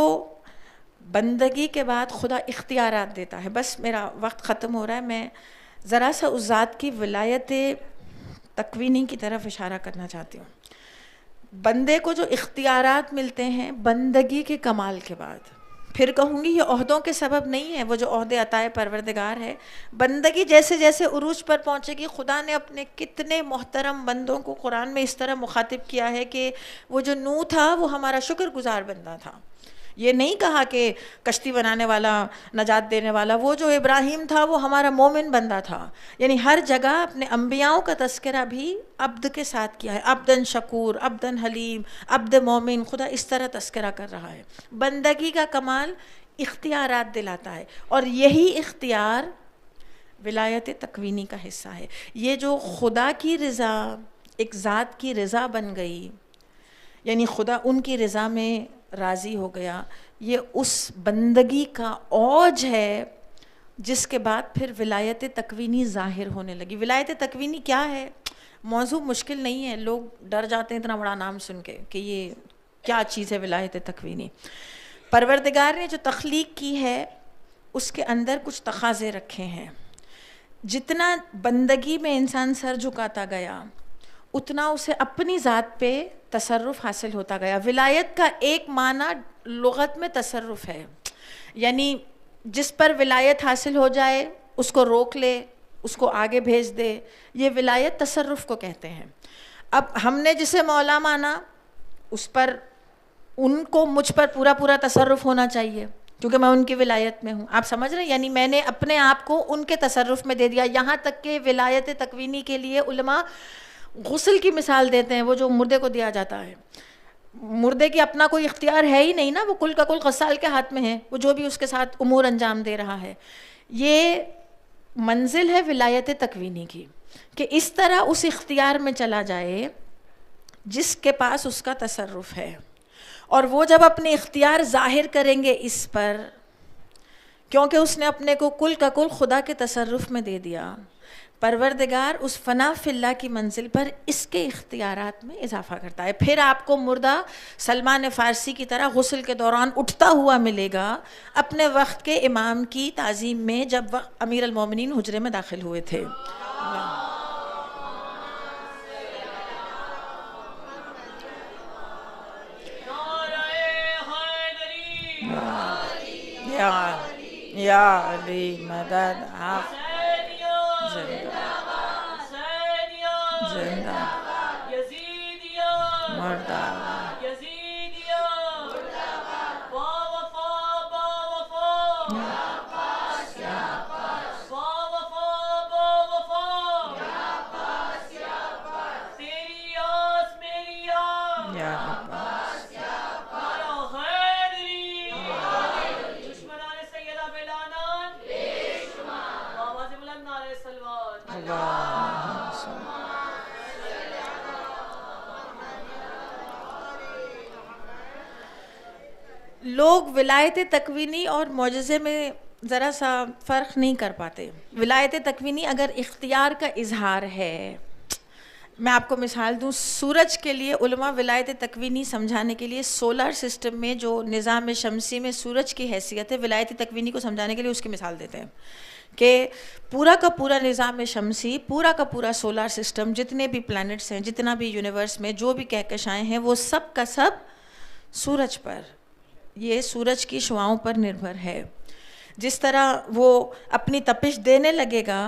بندگی کے بعد خدا اختیارات دیتا ہے، بس میرا وقت ختم ہو رہا ہے، میں ذرا سا اس ذات کی ولایت تکوینی کی طرف اشارہ کرنا چاہتی ہوں۔ بندے کو جو اختیارات ملتے ہیں بندگی کے کمال کے بعد، پھر کہوں گی یہ عہدوں کے سبب نہیں ہے، وہ جو عہدے عطائے پروردگار ہے، بندگی جیسے جیسے عروج پر پہنچے گی، خدا نے اپنے کتنے محترم بندوں کو قرآن میں اس طرح مخاطب کیا ہے کہ وہ جو نوح تھا وہ ہمارا شکر گزار بندہ تھا، یہ نہیں کہا کہ کشتی بنانے والا، نجات دینے والا، وہ جو ابراہیم تھا وہ ہمارا مومن بندہ تھا، یعنی ہر جگہ اپنے انبیاؤں کا تذکرہ بھی عبد کے ساتھ کیا ہے، عبدن شکور، عبدن حلیم، عبد مومن، خدا اس طرح تذکرہ کر رہا ہے۔ بندگی کا کمال اختیارات دلاتا ہے، اور یہی اختیار ولایت تکوینی کا حصہ ہے۔ یہ جو خدا کی رضا ایک ذات کی رضا بن گئی، یعنی خدا ان کی رضا میں راضی ہو گیا، یہ اس بندگی کا اوج ہے جس کے بعد پھر ولایت تکوینی ظاہر ہونے لگی۔ ولایت تکوینی کیا ہے؟ موضوع مشکل نہیں ہے، لوگ ڈر جاتے ہیں اتنا بڑا نام سن کے کہ یہ کیا چیز ہے ولایت تکوینی۔ پروردگار نے جو تخلیق کی ہے اس کے اندر کچھ تقاضے رکھے ہیں، جتنا بندگی میں انسان سر جھکاتا گیا اتنا اسے اپنی ذات پہ تصرف حاصل ہوتا گیا۔ ولایت کا ایک معنی لغت میں تصرف ہے، یعنی جس پر ولایت حاصل ہو جائے اس کو روک لے، اس کو آگے بھیج دے، یہ ولایت تصرف کو کہتے ہیں۔ اب ہم نے جسے مولا مانا اس پر ان کو مجھ پر پورا پورا تصرف ہونا چاہیے کیونکہ میں ان کی ولایت میں ہوں، آپ سمجھ رہے ہیں؟ یعنی میں نے اپنے آپ کو ان کے تصرف میں دے دیا، یہاں تک کہ ولایت تکوینی کے لیے علماء غسل کی مثال دیتے ہیں، وہ جو مردے کو دیا جاتا ہے، مردے کی اپنا کوئی اختیار ہے ہی نہیں نا، وہ کل کا کل غسال کے ہاتھ میں ہے، وہ جو بھی اس کے ساتھ امور انجام دے رہا ہے۔ یہ منزل ہے ولایت تکوینی کی کہ اس طرح اس اختیار میں چلا جائے جس کے پاس اس کا تصرف ہے، اور وہ جب اپنے اختیار ظاہر کریں گے اس پر، کیونکہ اس نے اپنے کو کل کا کل خدا کے تصرف میں دے دیا، پروردگار اس فنا فی اللہ کی منزل پر اس کے اختیارات میں اضافہ کرتا ہے۔ پھر آپ کو مردہ سلمان فارسی کی طرح غسل کے دوران اٹھتا ہوا ملے گا اپنے وقت کے امام کی تعظیم میں، جب امیر المومنین حجرے میں داخل ہوئے تھے۔ یا علی مدد حق زندہ زندہ مردہ لوگ ولایت تکوینی اور معجزے میں ذرا سا فرق نہیں کر پاتے۔ ولایت تکوینی اگر اختیار کا اظہار ہے، میں آپ کو مثال دوں، سورج کے لیے علماء ولایت تکوینی سمجھانے کے لیے سولر سسٹم میں جو نظام شمسی میں سورج کی حیثیت ہے، ولایت تکوینی کو سمجھانے کے لیے اس کی مثال دیتے ہیں کہ پورا کا پورا نظام شمسی، پورا کا پورا سولر سسٹم، جتنے بھی پلانٹس ہیں، جتنا بھی یونیورس میں جو بھی کہکشائیں ہیں، وہ سب کا سب سورج پر، یہ سورج کی شعاؤں پر نربھر ہے۔ جس طرح وہ اپنی تپش دینے لگے گا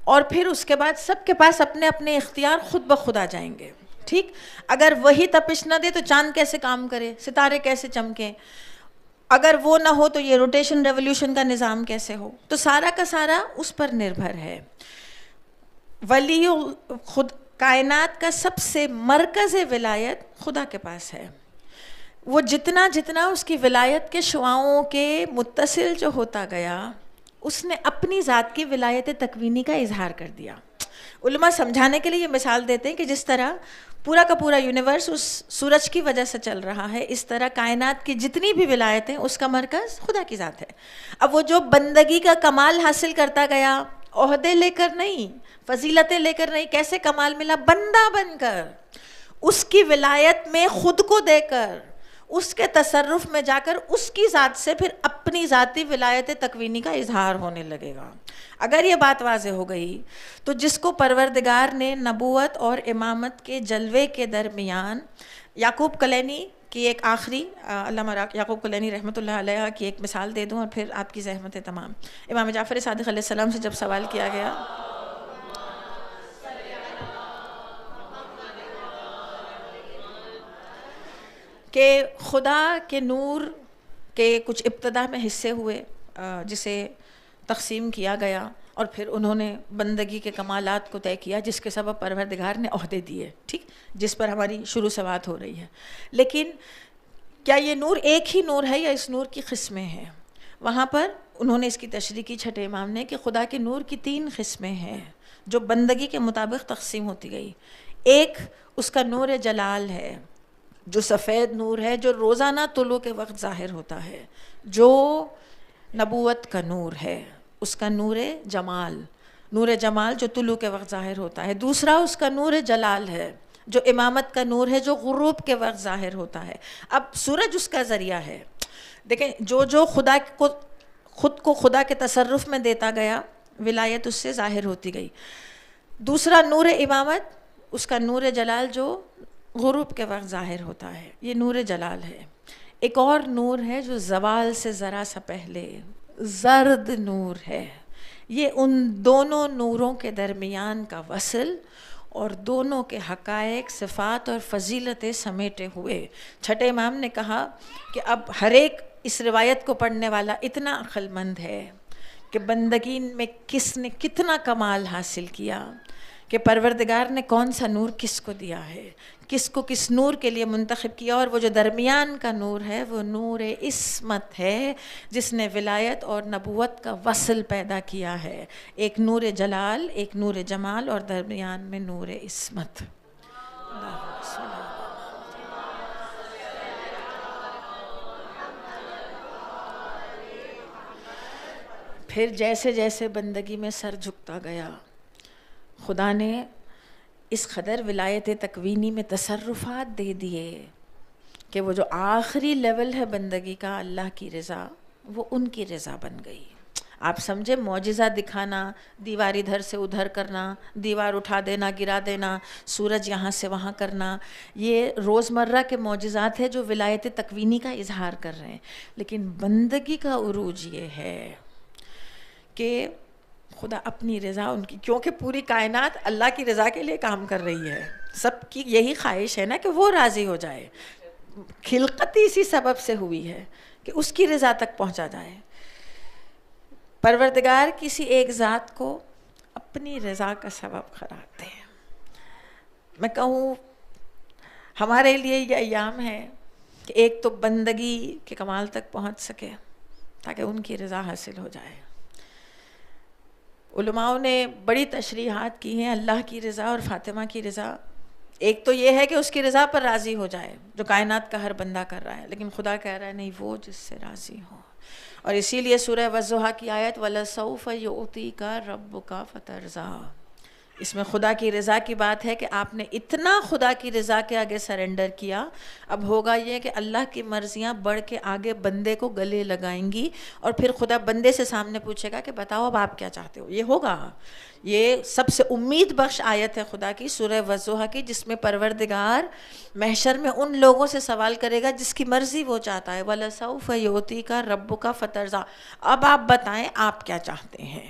اور پھر اس کے بعد سب کے پاس اپنے اپنے اختیار خود بخود آ جائیں گے، ٹھیک؟ اگر وہی تپش نہ دے تو چاند کیسے کام کرے، ستارے کیسے چمکیں؟ اگر وہ نہ ہو تو یہ روٹیشن ریولوشن کا نظام کیسے ہو؟ تو سارا کا سارا اس پر نربھر ہے۔ ولی خود کائنات کا سب سے مرکز ولایت خدا کے پاس ہے۔ وہ جتنا جتنا اس کی ولایت کے شعاؤں کے متصل جو ہوتا گیا، اس نے اپنی ذات کی ولایت تکوینی کا اظہار کر دیا۔ علماء سمجھانے کے لیے یہ مثال دیتے ہیں کہ جس طرح پورا کا پورا یونیورس اس سورج کی وجہ سے چل رہا ہے. اس طرح کائنات کی جتنی بھی ولایتیں اس کا مرکز خدا کی ذات ہے. اب وہ جو بندگی کا کمال حاصل کرتا گیا، عہدے لے کر نہیں، فضیلتیں لے کر نہیں، کیسے کمال ملا؟ بندہ بن کر، اس کی ولایت میں خود کو دے کر، اس کے تصرف میں جا کر اس کی ذات سے پھر اپنی ذاتی ولایت تکوینی کا اظہار ہونے لگے گا. اگر یہ بات واضح ہو گئی تو جس کو پروردگار نے نبوت اور امامت کے جلوے کے درمیان، یعقوب کلینی کی ایک آخری، علامہ یعقوب کلینی رحمۃ اللہ علیہ کی ایک مثال دے دوں اور پھر آپ کی زحمتیں تمام. امام جعفر صادق علیہ السلام سے جب سوال کیا گیا کہ خدا کے نور کے کچھ ابتدا میں حصے ہوئے جسے تقسیم کیا گیا، اور پھر انہوں نے بندگی کے کمالات کو طے کیا جس کے سبب پروردگار نے عہدے دیے، ٹھیک، جس پر ہماری شروع سے بات ہو رہی ہے. لیکن کیا یہ نور ایک ہی نور ہے یا اس نور کی قسمیں ہیں؟ وہاں پر انہوں نے اس کی تشریح کی چھٹے امام نے کہ خدا کے نور کی 3 قسمیں ہیں جو بندگی کے مطابق تقسیم ہوتی گئی. ایک اس کا نور جلال ہے، جو سفید نور ہے، جو روزانہ طلوع کے وقت ظاہر ہوتا ہے، جو نبوت کا نور ہے. اس کا نور جمال، نور جمال جو طلوع کے وقت ظاہر ہوتا ہے. دوسرا اس کا نور جلال ہے جو امامت کا نور ہے، جو غروب کے وقت ظاہر ہوتا ہے. اب سورج اس کا ذریعہ ہے. دیکھیں جو خدا کو خود کو خدا کے تصرف میں دیتا گیا، ولایت اس سے ظاہر ہوتی گئی. دوسرا نور امامت، اس کا نور جلال جو غروب کے وقت ظاہر ہوتا ہے، یہ نور جلال ہے. ایک اور نور ہے جو زوال سے ذرا سا پہلے، زرد نور ہے. یہ ان دونوں نوروں کے درمیان کا وصل اور دونوں کے حقائق، صفات اور فضیلتیں سمیٹے ہوئے. چھٹے امام نے کہا کہ اب ہر ایک اس روایت کو پڑھنے والا اتنا عقل مند ہے کہ بندگی میں کس نے کتنا کمال حاصل کیا، کہ پروردگار نے کون سا نور کس کو دیا ہے، کس کو کس نور کے لیے منتخب کیا. اور وہ جو درمیان کا نور ہے وہ نور عصمت ہے، جس نے ولایت اور نبوت کا وصل پیدا کیا ہے. ایک نور جلال، ایک نور جمال، اور درمیان میں نور عصمت. پھر جیسے جیسے بندگی میں سر جھکتا گیا، خدا نے اس قدر ولایت تکوینی میں تصرفات دے دیے کہ وہ جو آخری لیول ہے بندگی کا، اللہ کی رضا، وہ ان کی رضا بن گئی. آپ سمجھے، معجزہ دکھانا، دیوار ادھر سے ادھر کرنا، دیوار اٹھا دینا، گرا دینا، سورج یہاں سے وہاں کرنا، یہ روزمرہ کے معجزات ہیں جو ولایت تکوینی کا اظہار کر رہے ہیں. لیکن بندگی کا عروج یہ ہے کہ خدا اپنی رضا ان کی، کیونکہ پوری کائنات اللہ کی رضا کے لیے کام کر رہی ہے، سب کی یہی خواہش ہے نا کہ وہ راضی ہو جائے. خلقت اسی سبب سے ہوئی ہے کہ اس کی رضا تک پہنچا جائے. پروردگار کسی ایک ذات کو اپنی رضا کا سبب قرار دے. میں کہوں ہمارے لیے یہ ایام ہے کہ ایک تو بندگی کے کمال تک پہنچ سکے تاکہ ان کی رضا حاصل ہو جائے. علماء نے بڑی تشریحات کی ہیں اللہ کی رضا اور فاطمہ کی رضا. ایک تو یہ ہے کہ اس کی رضا پر راضی ہو جائے جو کائنات کا ہر بندہ کر رہا ہے، لیکن خدا کہہ رہا ہے نہیں، وہ جس سے راضی ہو. اور اسی لیے سورہ والضحیٰ کی آیت وَلَسَوْفَ يُعْطِيكَ رَبُّكَ فَتَرْضَىٰ، اس میں خدا کی رضا کی بات ہے کہ آپ نے اتنا خدا کی رضا کے آگے سرنڈر کیا، اب ہوگا یہ کہ اللہ کی مرضیاں بڑھ کے آگے بندے کو گلے لگائیں گی، اور پھر خدا بندے سے سامنے پوچھے گا کہ بتاؤ اب آپ کیا چاہتے ہو. یہ ہوگا. یہ سب سے امید بخش آیت ہے خدا کی سورہ والضحیٰ کی، جس میں پروردگار محشر میں ان لوگوں سے سوال کرے گا جس کی مرضی وہ چاہتا ہے. وَلَسَوْفَ يُعْطِيكَ رَبُّكَ فَتَرْضَىٰ، اب آپ بتائیں آپ کیا چاہتے ہیں.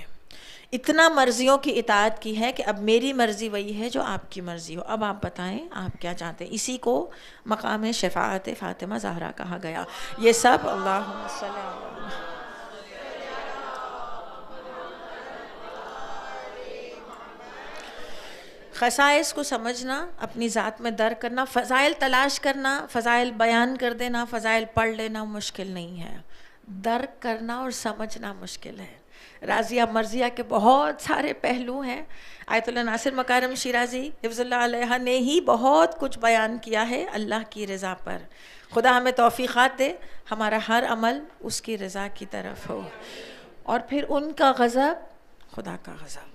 اتنا مرضیوں کی اطاعت کی ہے کہ اب میری مرضی وہی ہے جو آپ کی مرضی ہو. اب آپ بتائیں آپ کیا چاہتے ہیں. اسی کو مقام شفاعت فاطمہ زہرا کہا گیا. یہ سب اللہم صلی اللہ خصائص کو سمجھنا، اپنی ذات میں درک کرنا، فضائل تلاش کرنا، فضائل بیان کر دینا، فضائل پڑھ لینا مشکل نہیں ہے، درک کرنا اور سمجھنا مشکل ہے. راضیہ مرضیہ کے بہت سارے پہلو ہیں. آیت اللہ ناصر مکارم شیرازی حفظ اللہ علیہ نے ہی بہت کچھ بیان کیا ہے اللہ کی رضا پر. خدا ہمیں توفیقات دے ہمارا ہر عمل اس کی رضا کی طرف ہو. اور پھر ان کا غضب خدا کا غضب.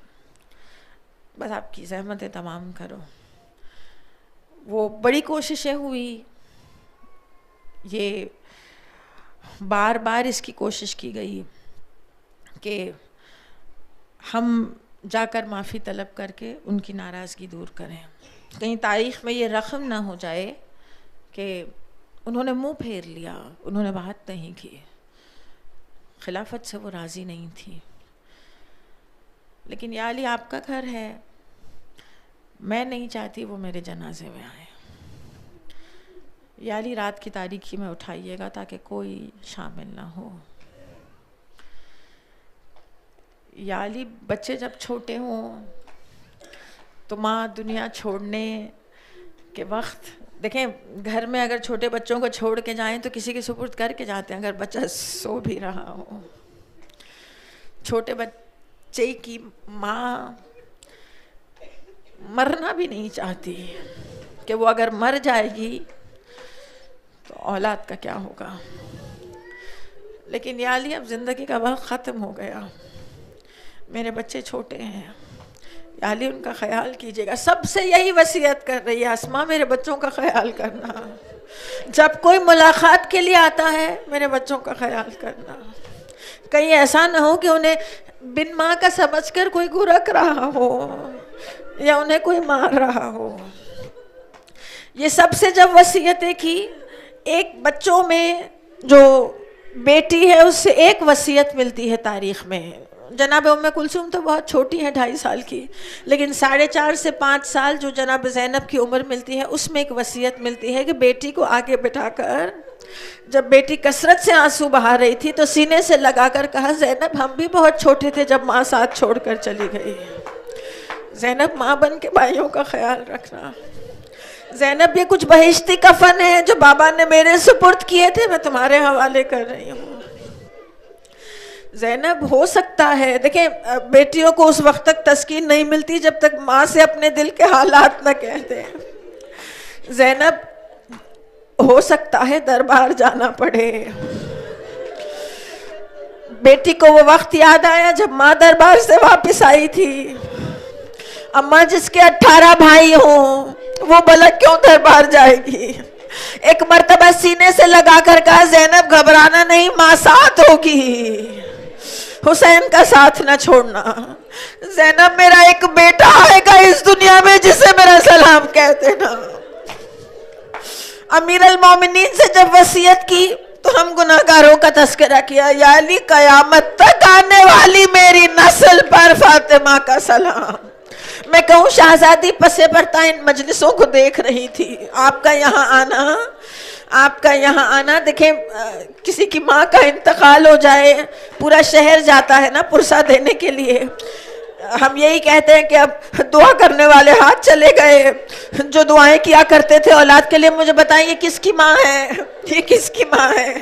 بس آپ کی زحمتیں تمام کرو. وہ بڑی کوششیں ہوئی, یہ بار بار اس کی کوشش کی گئی کہ ہم جا کر معافی طلب کر کے ان کی ناراضگی دور کریں. کہیں تاریخ میں یہ رقم نہ ہو جائے کہ انہوں نے منہ پھیر لیا, انہوں نے بات نہیں کی, خلافت سے وہ راضی نہیں تھی. لیکن یا علی آپ کا گھر ہے, میں نہیں چاہتی وہ میرے جنازے میں آئے. یا علی رات کی تاریکی میں اٹھائیے گا تاکہ کوئی شامل نہ ہو. یا علی بچے جب چھوٹے ہوں تو ماں دنیا چھوڑنے کے وقت, دیکھیں گھر میں اگر چھوٹے بچوں کو چھوڑ کے جائیں تو کسی کے سپرد کر کے جاتے ہیں اگر بچہ سو بھی رہا ہو. چھوٹے بچے کی ماں مرنا بھی نہیں چاہتی کہ وہ اگر مر جائے گی تو اولاد کا کیا ہوگا. لیکن یا علی اب زندگی کا وقت ختم ہو گیا, میرے بچے چھوٹے ہیں, یا علی ان کا خیال کیجیے گا. سب سے یہی وصیت کر رہی ہے اسما, میرے بچوں کا خیال کرنا. جب کوئی ملاقات کے لیے آتا ہے میرے بچوں کا خیال کرنا. کہیں ایسا نہ ہو کہ انہیں بن ماں کا سمجھ کر کوئی گرک رہا ہو یا انہیں کوئی مار رہا ہو. یہ سب سے جب وصیتیں کی, ایک بچوں میں جو بیٹی ہے اس سے ایک وصیت ملتی ہے تاریخ میں. جناب ام کلثوم تو بہت چھوٹی ہے 2.5 سال کی, لیکن 4.5 سے 5 سال جو جناب زینب کی عمر ملتی ہے اس میں ایک وصیت ملتی ہے کہ بیٹی کو آگے بٹھا کر, جب بیٹی کثرت سے آنسو بہا رہی تھی تو سینے سے لگا کر کہا, زینب ہم بھی بہت چھوٹے تھے جب ماں ساتھ چھوڑ کر چلی گئی. زینب ماں بن کے بھائیوں کا خیال رکھنا. زینب یہ کچھ بہشتی کفن ہے جو بابا نے میرے سپرد کیے تھے, میں تمہارے حوالے کر رہی ہوں. زینب ہو سکتا ہے, دیکھیں بیٹیوں کو اس وقت تک تسکین نہیں ملتی جب تک ماں سے اپنے دل کے حالات نہ کہہ دیں. زینب ہو سکتا ہے دربار جانا پڑے. بیٹی کو وہ وقت یاد آیا جب ماں دربار سے واپس آئی تھی. اماں جس کے 18 بھائی ہوں وہ بھلا کیوں دربار جائے گی. ایک مرتبہ سینے سے لگا کر کہا, زینب گھبرانا نہیں, ماں ساتھ ہوگی, حسین کا ساتھ نہ چھوڑنا. زینب میرا ایک بیٹا آئے گا اس دنیا میں جسے میرا سلام کہہ دینا. امیر المومنین سے جب وصیت کی تو ہم گناہگاروں کا تذکرہ کیا. یا علی قیامت تک آنے والی میری نسل پر فاطمہ کا سلام. میں کہوں شہزادی پسے پرتا ان مجلسوں کو دیکھ رہی تھی. آپ کا یہاں آنا دیکھیں, کسی کی ماں کا انتقال ہو جائے پورا شہر جاتا ہے نا پرسہ دینے کے لیے. ہم یہی کہتے ہیں کہ اب دعا کرنے والے ہاتھ چلے گئے جو دعائیں کیا کرتے تھے اولاد کے لیے. مجھے بتائیں یہ کس کی ماں ہے, یہ کس کی ماں ہے؟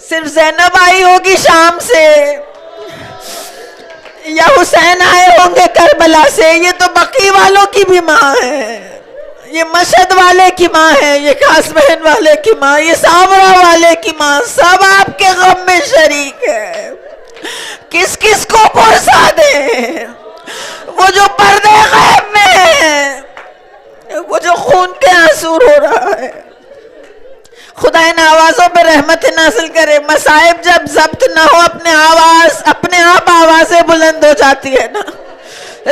صرف زینب آئی ہوگی شام سے یا حسین آئے ہوں گے کربلا سے. یہ تو بقی والوں کی بھی ماں ہے, یہ مشہد والے کی ماں ہے, یہ قاسمین والے کی ماں, یہ سامرا والے کی ماں, سب آپ کے غم میں شریک ہے. کس کس کو پرسا دیں؟ وہ جو پردے غیب میں ہے, وہ جو خون کے آنسو رو رہا ہے. خدا ان آوازوں پہ رحمت نازل کرے. مصائب جب ضبط نہ ہو اپنے آپ آوازیں بلند ہو جاتی ہے نا.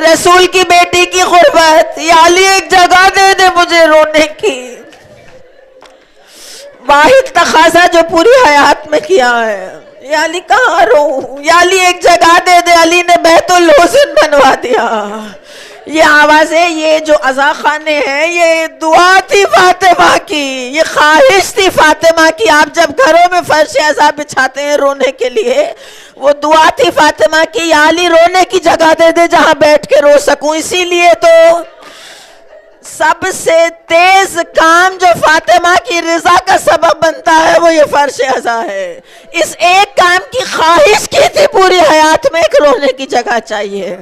رسول کی بیٹی کی غربت, یا علی ایک جگہ دے دے مجھے رونے کی. واحد تقاضا جو پوری حیات میں کیا ہے, یا علی کہاں رو, یا علی ایک جگہ دے دے. علی نے بیت الحسن بنوا دیا. یہ آوازیں, یہ جو عزا خانے ہیں, یہ دعا تھی فاطمہ کی, یہ خواہش تھی فاطمہ کی. آپ جب گھروں میں فرش عزا بچھاتے ہیں رونے کے لیے, وہ دعا تھی فاطمہ کی, یا علی رونے کی جگہ دے دے جہاں بیٹھ کے رو سکوں. اسی لیے تو سب سے تیز کام جو فاطمہ کی رضا کا سبب بنتا ہے وہ یہ فرش ازا ہے. اس ایک کام کی خواہش کی تھی پوری حیات میں ایک رونے کی جگہ چاہیے.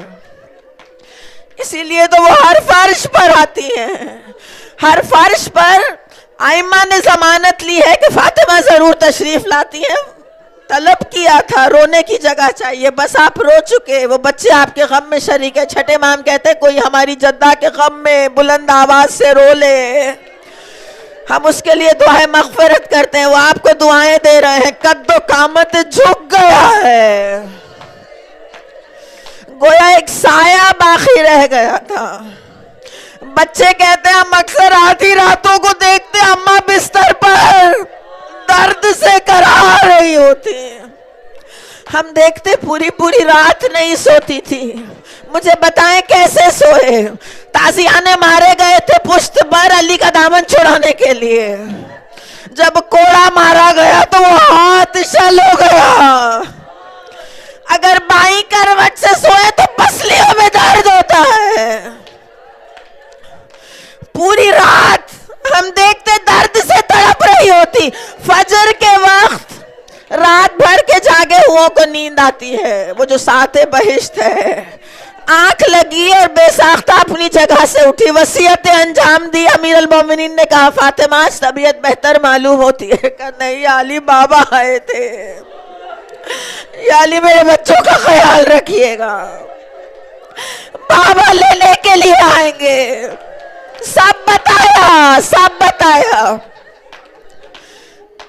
اسی لیے تو وہ ہر فرش پر آتی ہیں. ہر فرش پر ائمہ نے ضمانت لی ہے کہ فاطمہ ضرور تشریف لاتی ہیں. طلب کیا تھا رونے کی جگہ چاہیے. بس آپ رو چکے. وہ بچے آپ کے غم میں شریک ہے. چھٹے امام کہتے ہیں کوئی ہماری جدہ کے غم میں بلند آواز سے رو لے, ہم اس کے لیے دعائیں مغفرت کرتے ہیں. وہ آپ کو دعائیں دے رہے ہیں. قد و قامت جھک گیا ہے, گویا ایک سایہ باقی رہ گیا تھا. بچے کہتے ہیں ہم اکثر آدھی راتوں کو دیکھتے ہیں اماں بستر پر درد سے کرا رہی ہوتی. ہم دیکھتے پوری پوری رات نہیں سوتی تھی. مجھے بتائیں کیسے سوئے؟ تازیانے مارے گئے تھے پشت پر علی کا دامن چھڑانے کے لیے. جب کوڑا مارا گیا تو وہ ہاتھ شل ہو گیا. اگر بائیں کروٹ سے سوئے تو پسلیوں میں درد ہوتا ہے. پوری رات ہم دیکھتے درد سے تڑپ رہی ہوتی. فجر کے وقت رات بھر کے جاگے ہوں کو نیند آتی ہے. وہ جو ساتھ بہشت ہے, آنکھ لگی اور بے ساختہ اپنی جگہ سے اٹھی, وصیت انجام دی. امیر المومنین نے کہا فاطمہ آج طبیعت بہتر معلوم ہوتی ہے. کہا نہیں یا علی بابا آئے تھے, یا علی میرے بچوں کا خیال رکھیے گا, بابا لینے کے لیے آئیں گے. سب بتایا, سب بتایا.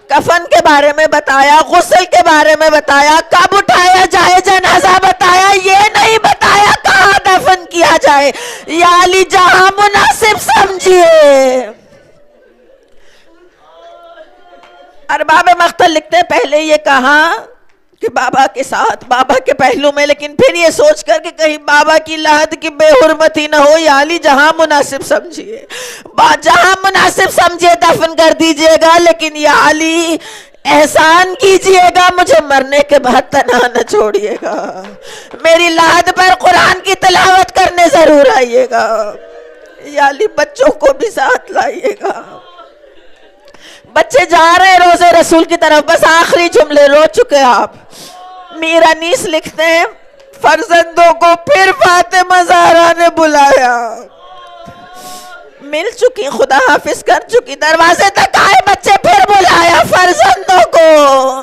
کفن کے بارے میں بتایا, غسل کے بارے میں بتایا, کب اٹھایا جائے جنازہ بتایا. یہ نہیں بتایا کہاں دفن کیا جائے. یا علی جہاں مناسب سمجھیے. ارباب مقتل لکھتے پہلے یہ کہا کہ بابا کے ساتھ, بابا کے پہلو میں, لیکن پھر یہ سوچ کر کہ کہیں بابا کی لحد کی بے حرمتی نہ ہو. یا علی جہاں مناسب سمجھیے, جہاں مناسب سمجھے دفن کر دیجئے گا, لیکن یا علی احسان کیجئے گا, مجھے مرنے کے بعد تنہا نہ چھوڑیے گا. میری لحد پر قرآن کی تلاوت کرنے ضرور آئیے گا. یا علی بچوں کو بھی ساتھ لائیے گا. بچے جا رہے روزے رسول کی طرف. بس آخری جملے, رو چکے آپ. میر انیس لکھتے ہیں فرزندوں کو پھر فاطمہ زہرا نے بلایا. مل چکی, خدا حافظ کر چکی, دروازے تک آئے بچے, پھر بلایا فرزندوں کو.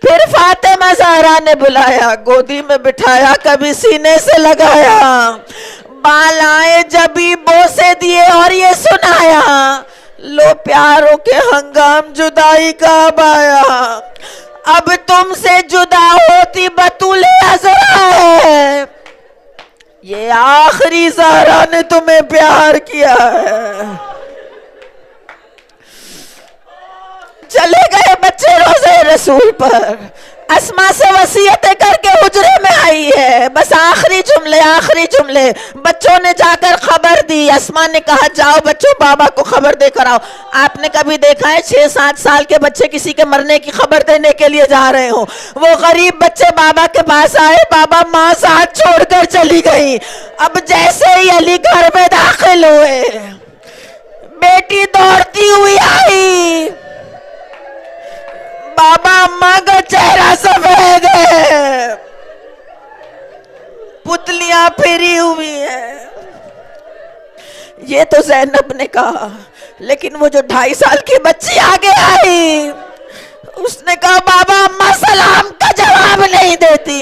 پھر فاطمہ زہرا نے بلایا, گودی میں بٹھایا, کبھی سینے سے لگایا, بال آئے جبھی بوسے دیے اور یہ سنایا, لو پیاروں کے ہنگام جدائی کا اب آیا. اب تم سے جدا ہوتی بطول عذرا ہے, یہ آخری زہرا نے تمہیں پیار کیا ہے. چلے گئے بچے روزے رسول پر. اسما سے وصیتیں کر کے حجرے میں آئی ہے. بس آخری جملے, آخری جملے. بچوں نے جا کر خبر دی. اسما نے کہا جاؤ بچوں بابا کو خبر دے کر آؤ. آپ نے کبھی دیکھا ہے 6-7 سال کے بچے کسی کے مرنے کی خبر دینے کے لیے جا رہے ہوں؟ وہ غریب بچے بابا کے پاس آئے, بابا ماں ساتھ چھوڑ کر چلی گئی. اب جیسے ہی علی گھر میں داخل ہوئے, بیٹی دوڑتی ہوئی آئی. بابا اماں کا چہرہ سفید ہے, پتلیاں پھری ہوئی ہیں. یہ تو زینب نے کہا, لیکن وہ جو 2.5 سال کی بچی آگے آئی, اس نے کہا بابا اماں سلام کا جواب نہیں دیتی.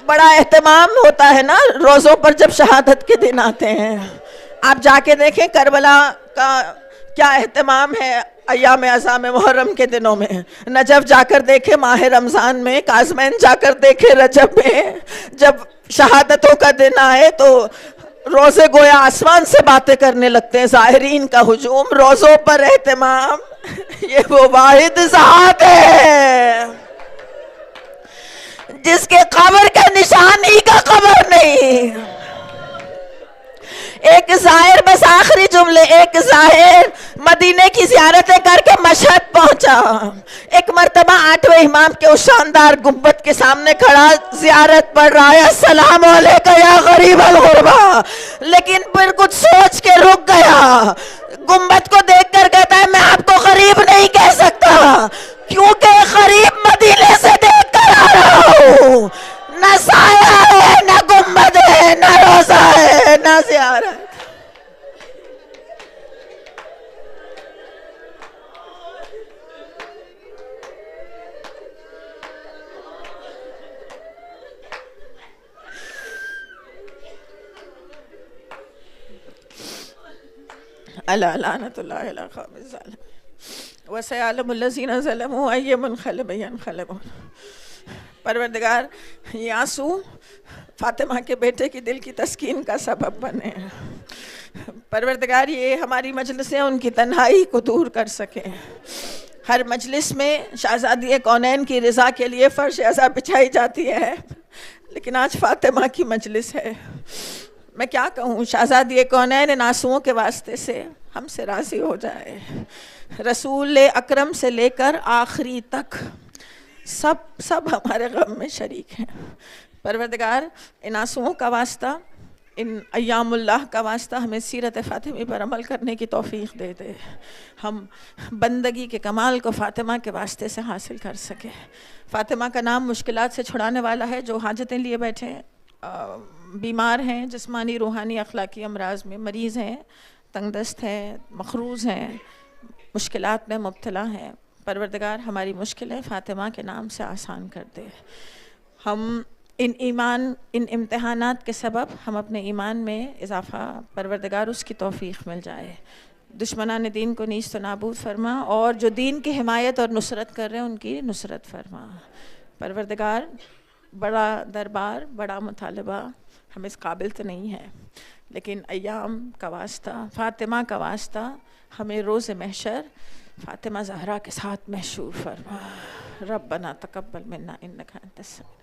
بڑا اہتمام ہوتا ہے نا روزوں پر جب شہادت کے دن آتے ہیں. آپ جا کے دیکھیں کربلا کا کیا اہتمام ہے ایام اعظام محرم کے دنوں میں. نجف جا کر دیکھیں ماہ رمضان میں, کاظمین جا کر دیکھیں رجب میں. جب شہادتوں کا دن آئے تو روزے گویا آسمان سے باتیں کرنے لگتے ہیں. زائرین کا ہجوم, روزوں پر اہتمام, یہ وہ واحد ذات ہے جس کے قبر کا نشان ہی کا قبر نہیں. ایک ظاہر, بس آخری جملے ایک ظاہر مدینے کی زیارتیں کر کے مشہد پہنچا، ایک مرتبہ 8ویں امام کے اس شاندار گنبد کے سامنے کھڑا زیارت پڑھ رہا ہے، السلام علیکم یا غریب الغربا، لیکن پھر کچھ سوچ کے رک گیا، گنبد کو دیکھ کر کہتا ہے میں آپ کو غریب نہیں کہہ سکتا، کیونکہ غریب مدینے سے دیکھ کر آ رہا ہوں، نہ سایہ ہے، نہ گنبد ہے، نہ روزہ ہے، نہ زیارت۔ الا لعنت اللہ علی قوم الظالمین وسیعلم الذین ظلموا ای منقلب ینقلبون۔ پروردگار یہ آنسو فاطمہ کے بیٹے کی دل کی تسکین کا سبب بنے، پروردگار یہ ہماری مجلسیں ان کی تنہائی کو دور کر سکیں، ہر مجلس میں شہزادی کونین کی رضا کے لیے فرش عزا بچھائی جاتی ہے، لیکن آج فاطمہ کی مجلس ہے۔ میں کیا کہوں، شہزادی کونین ان آنسوؤں کے واسطے سے ہم سے راضی ہو جائے، رسول اکرم سے لے کر آخری تک سب ہمارے غم میں شریک ہیں۔ پروردگار ان آنسوؤں کا واسطہ، ان ایام اللہ کا واسطہ ہمیں سیرت فاطمی پر عمل کرنے کی توفیق دے دے، ہم بندگی کے کمال کو فاطمہ کے واسطے سے حاصل کر سکیں۔ فاطمہ کا نام مشکلات سے چھڑانے والا ہے، جو حاجتیں لیے بیٹھے ہیں، بیمار ہیں، جسمانی روحانی اخلاقی امراض میں مریض ہیں، تنگ دست ہیں، مخروض ہیں، مشکلات میں مبتلا ہیں، پروردگار ہماری مشکلیں فاطمہ کے نام سے آسان کر دے۔ ہم ان امتحانات کے سبب ہم اپنے ایمان میں اضافہ، پروردگار اس کی توفیق مل جائے، دشمنان دین کو نیست و نابود فرما، اور جو دین کی حمایت اور نصرت کر رہے ہیں ان کی نصرت فرما۔ پروردگار بڑا دربار، بڑا مطالبہ ہم اس قابل تو نہیں ہے، لیکن ایام کا واسطہ، فاطمہ کا واسطہ ہمیں روز محشر فاطمہ زہرا کے ساتھ محشور فرما۔ ربنا تقبل منا انک انت السمیع